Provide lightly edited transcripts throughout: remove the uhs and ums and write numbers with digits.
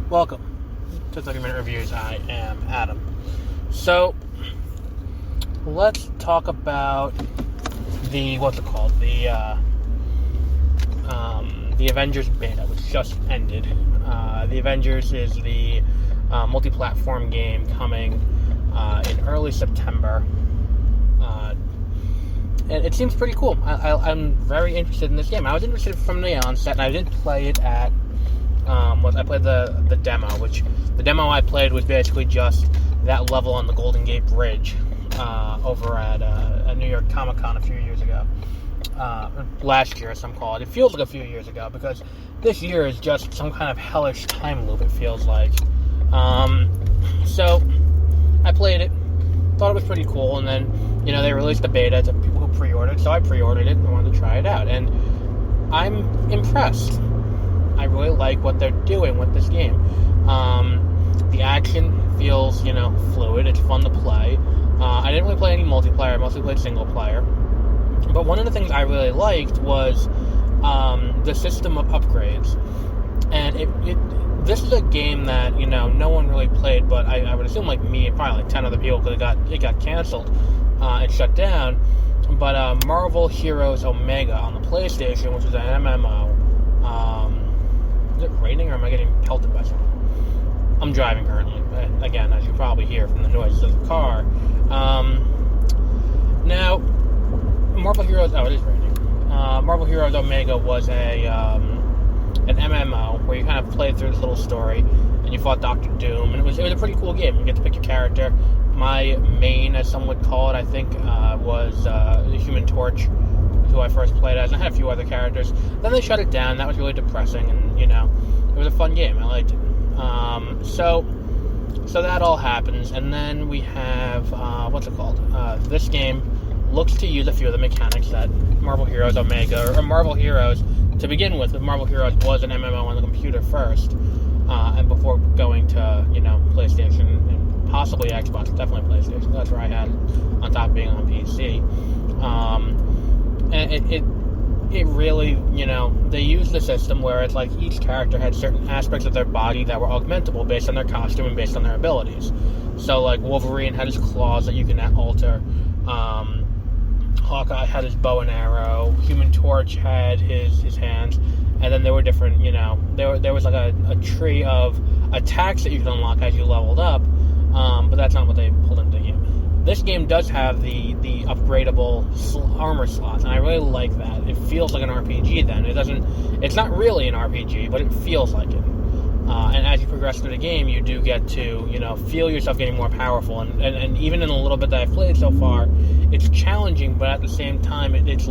Welcome to 30-Minute Reviews. I am Adam. So, let's talk about the Avengers beta, which just ended. The Avengers is the multi-platform game coming in early September. And it seems pretty cool. I'm very interested in this game. I was interested from the onset, and I did play it at I played the demo, which the demo I played was basically just that level on the Golden Gate Bridge over at New York Comic Con a few years ago. Last year, some call it. It feels like a few years ago because this year is just some kind of hellish time loop, it feels like. So I played it, thought it was pretty cool, and then they released the beta to people who pre-ordered, so I pre-ordered it and wanted to try it out, and I'm impressed. I really like what they're doing with this game. The action feels, fluid. It's fun to play. I didn't really play any multiplayer. I mostly played single player. But one of the things I really liked was the system of upgrades. And this is a game that, no one really played, but I would assume like me and probably like 10 other people, because it got canceled and shut down. But Marvel Heroes Omega on the PlayStation, which is an MMO, is it raining or am I getting pelted by something? I'm driving currently. Again, as you probably hear from the noises of the car. Now, Marvel Heroes... Oh, it is raining. Marvel Heroes Omega was an MMO where you kind of played through this little story and you fought Doctor Doom. And it was a pretty cool game. You get to pick your character. My main, as some would call it, I think, was the Human Torch, who I first played as. I had a few other characters. Then they shut it down. That was really depressing, and it was a fun game. I liked it. So that all happens, and then we have this game looks to use a few of the mechanics that Marvel Heroes Omega or Marvel Heroes to begin with. Marvel Heroes was an MMO on the computer first, and before going to PlayStation and possibly Xbox, definitely PlayStation. That's where I had it on top of being on PC. And it really, they used the system where it's like each character had certain aspects of their body that were augmentable based on their costume and based on their abilities. So, like, Wolverine had his claws that you can alter. Hawkeye had his bow and arrow. Human Torch had his hands. And then there were different, there was like a tree of attacks that you could unlock as you leveled up. But that's not what they pulled into the game. This game does have the upgradable armor slots, and I really like that. It feels like an RPG then. It's not really an RPG, but it feels like it. And as you progress through the game, you do get to, feel yourself getting more powerful. And even in a little bit that I've played so far, it's challenging, but at the same time, it's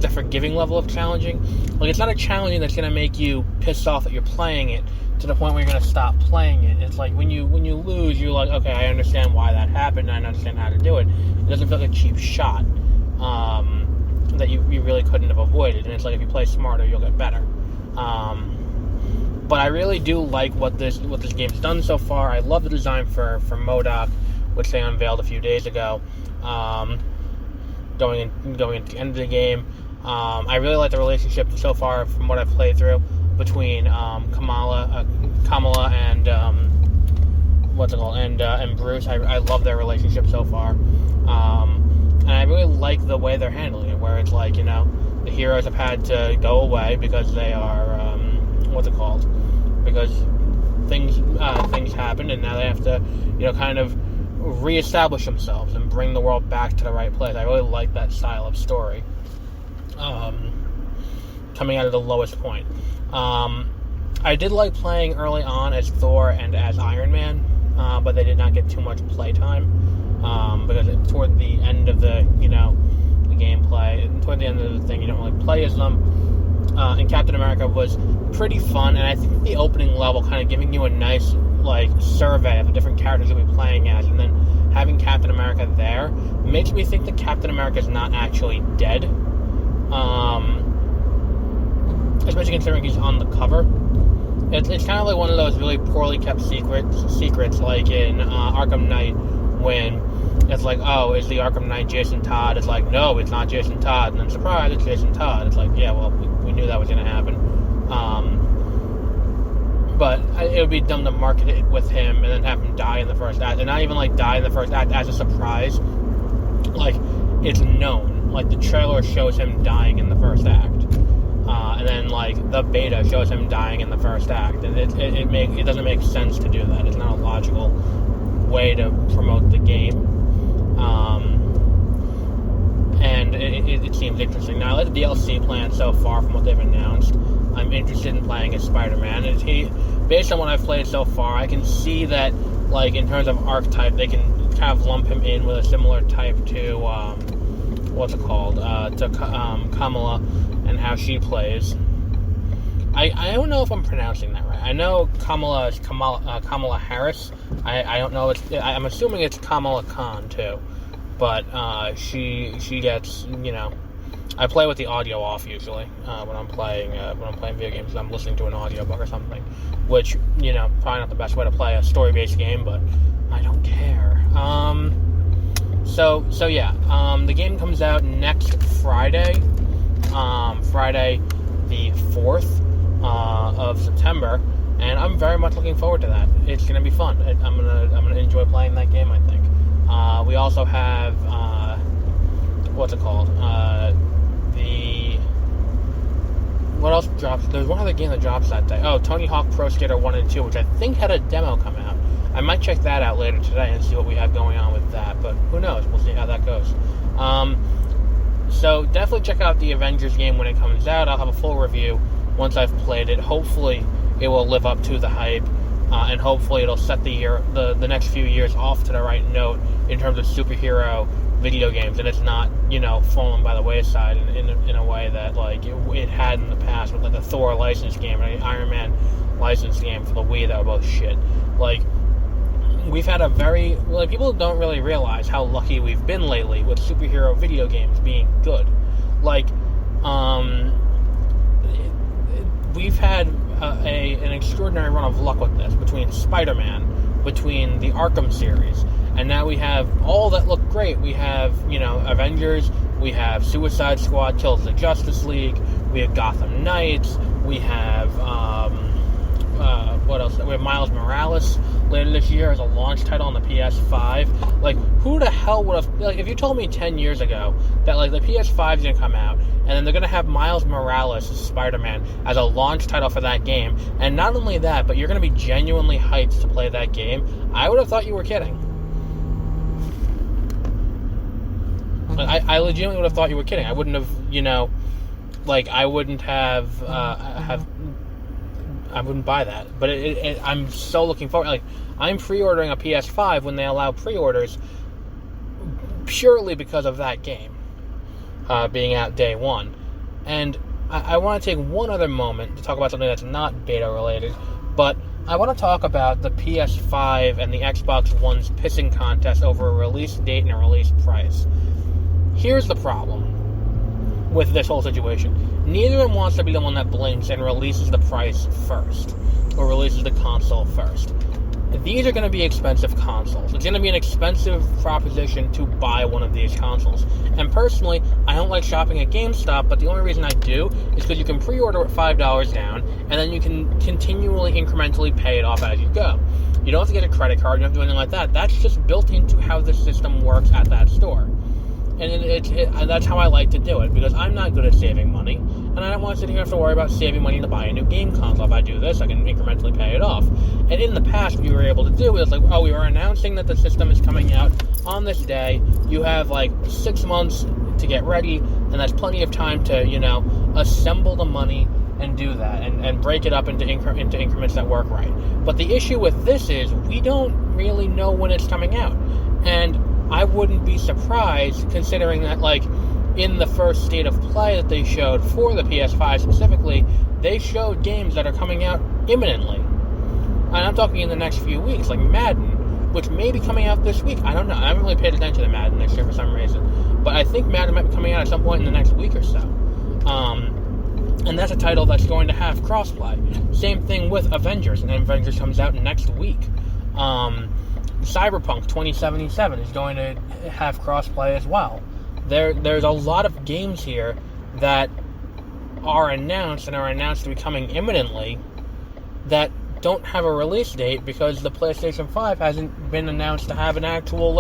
a forgiving level of challenging. Like, it's not a challenging that's going to make you pissed off that you're playing it to the point where you're going to stop playing it. It's like when you lose, you're like, okay, I understand why that happened, and I understand how to do it. It doesn't feel like a cheap shot that you really couldn't have avoided. And it's like if you play smarter, you'll get better. But I really do like what this game's done so far. I love the design for MODOK, which they unveiled a few days ago. Going into the end of the game, I really like the relationship so far from what I've played through between Kamala and and Bruce. I love their relationship so far, and I really like the way they're handling it. Where it's like the heroes have had to go away because they are because things happened, and now they have to kind of reestablish themselves and bring the world back to the right place. I really like that style of story. Coming out of the lowest point. I did like playing early on as Thor and as Iron Man, but they did not get too much playtime because toward the end of the the gameplay, and toward the end of the thing, you don't really play as them. And Captain America was pretty fun, and I think the opening level kind of giving you a nice survey of the different characters you'll be playing as, and then having Captain America there makes me think that Captain America is not actually dead. Especially considering he's on the cover. It's kind of like one of those really poorly kept secrets like in Arkham Knight, when it's like, oh, is the Arkham Knight Jason Todd? It's like, no, it's not Jason Todd. And then, surprise, it's Jason Todd. It's like, yeah, well, we knew that was going to happen. But it would be dumb to market it with him and then have him die in the first act, and not even like die in the first act as a surprise. Like, it's known. Like, the trailer shows him dying in the first act, and then like the beta shows him dying in the first act, and it doesn't make sense to do that. It's not a logical way to promote the game, and it seems interesting. Now, I like the DLC plan so far from what they've announced. I'm interested in playing as Spider-Man, and based on what I've played so far, I can see that, like, in terms of archetype, they can kind of lump him in with a similar type to, Kamala and how she plays. I don't know if I'm pronouncing that right. I know Kamala is Kamala Harris. I don't know. I'm assuming it's Kamala Khan, too. But she gets, I play with the audio off usually when I'm playing video games. I'm listening to an audiobook or something, which probably not the best way to play a story-based game, but I don't care. The game comes out next Friday, Friday the 4th of September, and I'm very much looking forward to that. It's gonna be fun. I'm gonna enjoy playing that game, I think. We also have what else drops? There's one other game that drops that day. Oh, Tony Hawk Pro Skater 1 and 2, which I think had a demo come out. I might check that out later today and see what we have going on with that, but who knows? We'll see how that goes. So definitely check out the Avengers game when it comes out. I'll have a full review once I've played it. Hopefully it will live up to the hype, and hopefully it'll set the next few years off to the right note in terms of superhero video games, and it's not, fallen by the wayside in a way that, like, it had in the past with, like, the Thor licensed game and the Iron Man licensed game for the Wii that were both shit. Like, we've had people don't really realize how lucky we've been lately with superhero video games being good. Like, we've had an extraordinary run of luck with this, between Spider-Man, between the Arkham series, and now we have all that look great. We have, Avengers, we have Suicide Squad Kills the Justice League, we have Gotham Knights, we have, what else? We have Miles Morales later this year as a launch title on the PS5. Like, who the hell would have... Like, if you told me 10 years ago that, like, the PS5 is going to come out, and then they're going to have Miles Morales as Spider-Man as a launch title for that game, and not only that, but you're going to be genuinely hyped to play that game, I would have thought you were kidding. I legitimately would have thought you were kidding. I wouldn't have, I wouldn't have, I wouldn't buy that. But I'm so looking forward. Like, I'm pre-ordering a PS5 when they allow pre-orders purely because of that game being out day one. And I want to take one other moment to talk about something that's not beta related, but I want to talk about the PS5 and the Xbox One's pissing contest over a release date and a release price. Here's the problem with this whole situation. Neither of them wants to be the one that blinks and releases the price first, or releases the console first. These are going to be expensive consoles. It's going to be an expensive proposition to buy one of these consoles. And personally, I don't like shopping at GameStop, but the only reason I do is because you can pre-order at $5 down, and then you can continually, incrementally pay it off as you go. You don't have to get a credit card, you don't have to do anything like that. That's just built into how the system works at that store. And that's how I like to do it, because I'm not good at saving money, and I don't want to sit here and have to worry about saving money to buy a new game console. If I do this, I can incrementally pay it off. And in the past, what you were able to do is, like, oh, we were announcing that the system is coming out on this day. You have, 6 months to get ready, and that's plenty of time to, assemble the money and do that, and break it up into increments that work right. But the issue with this is, we don't really know when it's coming out. And I wouldn't be surprised, considering that, in the first state of play that they showed for the PS5 specifically, they showed games that are coming out imminently. And I'm talking in the next few weeks, like Madden, which may be coming out this week. I don't know. I haven't really paid attention to Madden this year for some reason. But I think Madden might be coming out at some point in the next week or so. And that's a title that's going to have crossplay. Same thing with Avengers, and Avengers comes out next week. Cyberpunk 2077 is going to have crossplay as well. There's a lot of games here that are announced and are announced to be coming imminently that don't have a release date because the PlayStation 5 hasn't been announced to have an actual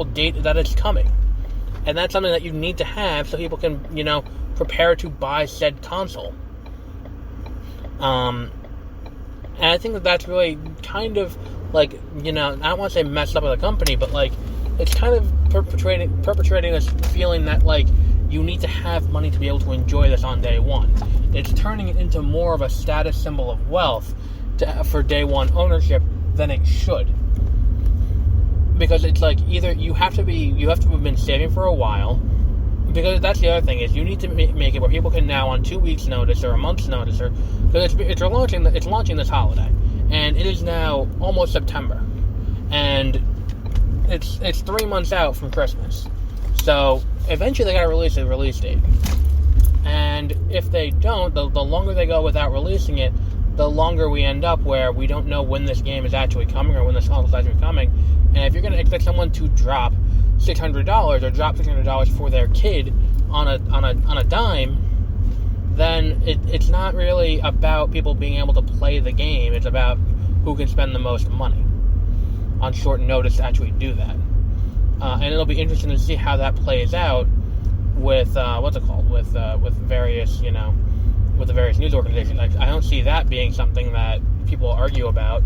date that it's coming. And that's something that you need to have so people can, prepare to buy said console. And I think that's really kind of I don't want to say messed up with the company, but it's kind of perpetrating this feeling that you need to have money to be able to enjoy this on day one. It's turning it into more of a status symbol of wealth for day one ownership than it should. Because it's either you have to have been saving for a while, because that's the other thing is you need to make it where people can now on 2 weeks notice or a month's notice, or because it's launching this holiday, and it is now almost September, and it's 3 months out from Christmas, so eventually they gotta release a release date, and if they don't, the longer they go without releasing it, the longer we end up where we don't know when this game is actually coming or when this console is actually coming. And if you're going to expect someone to drop $600 or drop $600 for their kid on a dime, then it's not really about people being able to play the game. It's about who can spend the most money on short notice to actually do that. And it'll be interesting to see how that plays out with with various with the various news organizations. I don't see that being something that people argue about.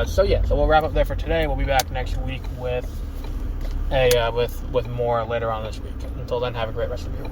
So we'll wrap up there for today. We'll be back next week with more later on this week. Until then, have a great rest of your week.